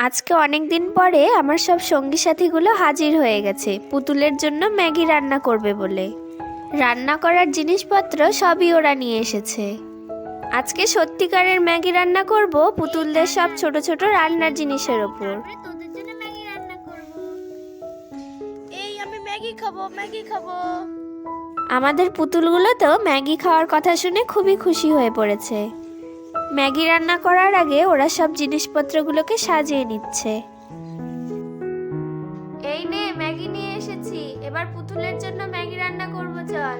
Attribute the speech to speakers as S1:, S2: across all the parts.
S1: আজকে অনেক দিন পরে আমার সব সঙ্গী সাথীগুলো হাজির হয়ে গেছে পুতুলের জন্য ম্যাগি রান্না করবে বলে। রান্না করার জিনিসপত্র সবই ওরা নিয়ে এসেছে। আজকে সত্যিকারের ম্যাগি রান্না করব পুতুলদের সব ছোট ছোট রান্নার জিনিসের ওপর।
S2: তোদের জন্য ম্যাগি রান্না করব। এই আমি ম্যাগি খাবো, ম্যাগি খাবো।
S1: আমাদের পুতুলগুলো তো ম্যাগি খাওয়ার কথা শুনে খুবই খুশি হয়ে পড়েছে। ম্যাগি রান্না করার আগে ওরা সব জিনিসপত্রগুলোকে সাজিয়ে নিচ্ছে। এই নে ম্যাগি নিয়ে এসেছি, এবার পুতুলের জন্য ম্যাগি রান্না করব, চল।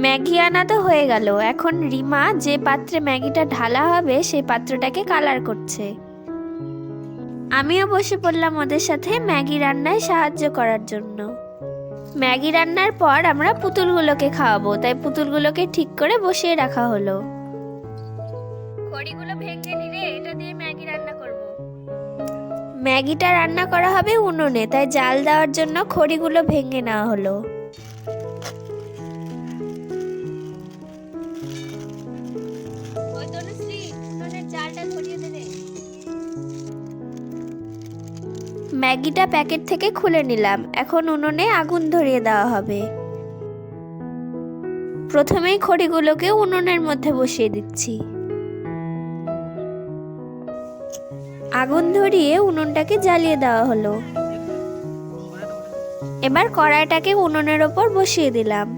S1: ম্যাগি আনা তো হয়ে গেল, এখন রিমা যে পাত্রে ম্যাগিটা ঢালা হবে সেই পাত্রটাকে কালার করছে। আমিও বসে পড়লাম ওদের সাথে ম্যাগি রান্নায় সাহায্য করার জন্য। ম্যাগি রান্নার পর আমরা পুতুলগুলোকে খাওয়াবো, তাই পুতুলগুলোকে ঠিক করে বসিয়ে রাখা হলো। খড়িগুলো ভেঙে নিলে এটা দিয়ে ম্যাগি রান্না করব। ম্যাগিটা রান্না করা হবে উনুনে, তাই জাল দেওয়ার জন্য খড়িগুলো ভেঙে নেওয়া হলো। ম্যাগিটা প্যাকেট থেকে খুলে নিলাম, এখন উনুনে আগুন ধরিয়ে দেওয়া হবে। প্রথমেই খড়িগুলোকে উনুনের মধ্যে বসিয়ে দিচ্ছি। আগুন ধরিয়ে উনুনটাকে জ্বালিয়ে দেওয়া হলো। এবার কড়াইটাকে উনুনের ওপর বসিয়ে দিলাম।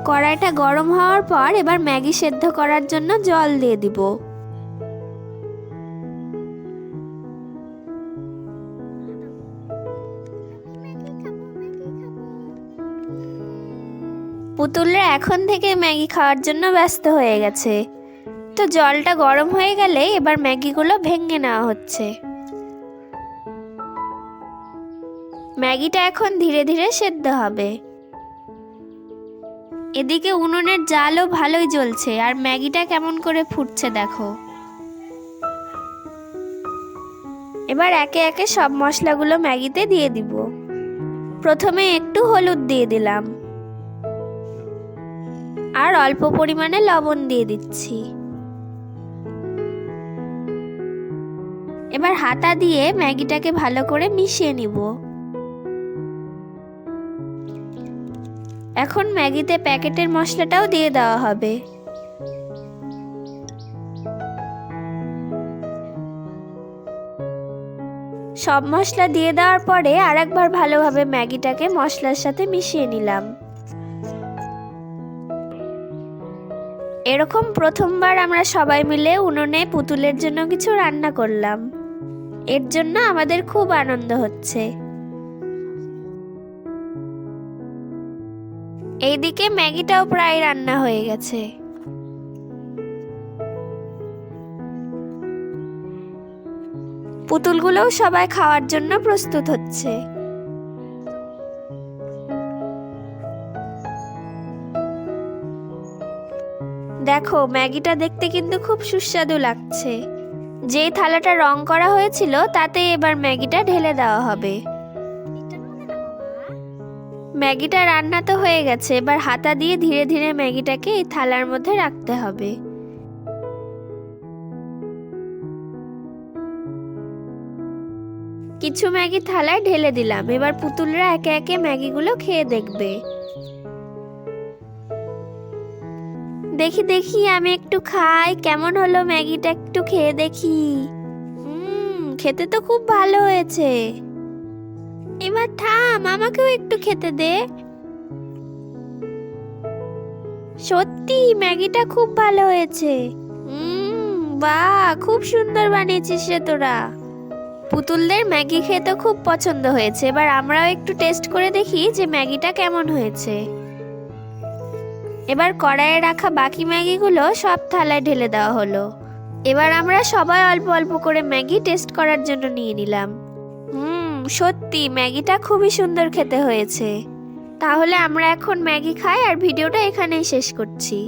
S1: কড়াইটা গরম হওয়ার পর এবার ম্যাগি সেদ্ধ করার জন্য জল দিয়ে দিব। পুতুলরা এখন থেকে ম্যাগি খাওয়ার জন্য ব্যস্ত হয়ে গেছে। তো জলটা গরম হয়ে গেলে এবার ম্যাগিগুলো ভেঙে নেওয়া হচ্ছে। ম্যাগিটা এখন ধীরে ধীরে সেদ্ধ হবে। এদিকে উনুনের জালও ভালোই জ্বলছে আর ম্যাগিটা কেমন করে ফুটছে দেখো। এবার একে একে সব মশলাগুলো ম্যাগিতে দিয়ে দিব। প্রথমে একটু হলুদ দিয়ে দিলাম আর অল্প পরিমাণে লবণ দিয়ে দিচ্ছি। এবার হাতা দিয়ে ম্যাগিটাকে ভালো করে মিশিয়ে নিব। এখন ম্যাগিতে প্যাকেটের মশলাটাও দিয়ে দেওয়া হবে। সব মশলা দিয়ে দেওয়ার পরে আরেকবার ভালোভাবে ম্যাগিটাকে মশলার সাথে মিশিয়ে নিলাম। এরকম প্রথমবার আমরা সবাই মিলে উনুনে পুতুলের জন্য কিছু রান্না করলাম। এর জন্য আমাদের খুব আনন্দ হচ্ছে। এইদিকে ম্যাগিটাও প্রায় রান্না হয়ে গেছে। পুতুলগুলোও সবাই খাওয়ার জন্য প্রস্তুত হচ্ছে। দেখো ম্যাগিটা দেখতে কিন্তু খুব সুস্বাদু লাগছে। যেই থালাটা রং করা হয়েছিল তাতে এবার ম্যাগিটা ঢেলে দেওয়া হবে। ম্যাগিটা রান্না তো হয়ে গেছে, এবার হাতা দিয়ে ধীরে ধীরে ম্যাগিটাকে এই থালার মধ্যে রাখতে হবে। কিছু ম্যাগি থালায় ঢেলে দিলাম। এবার পুতুলরা একে একে ম্যাগিগুলো খেয়ে দেখবে। দেখি দেখি আমি একটু খাই, কেমন হলো ম্যাগিটা একটু খেয়ে দেখি। খেতে তো খুব ভালো হয়েছে। এবার থাম, আমাকেও একটু খেতে দে। সত্যি ম্যাগিটা খুব ভালো হয়েছে। বাহ, খুব সুন্দর বানিয়েছিস রে তোরা। পুতুলদের ম্যাগি খেয়ে তো খুব পছন্দ হয়েছে। এবার আমরাও একটু টেস্ট করে দেখি যে ম্যাগিটা কেমন হয়েছে। এবার কড়াইয়ে রাখা বাকি ম্যাগিগুলো সব থালায় ঢেলে দেওয়া হলো। এবার আমরা সবাই অল্প অল্প করে ম্যাগি টেস্ট করার জন্য নিয়ে নিলাম। সত্যি ম্যাগিটা খুবই সুন্দর খেতে হয়েছে। তাহলে আমরা এখন ম্যাগি খাই আর ভিডিওটা এখানেই শেষ করছি।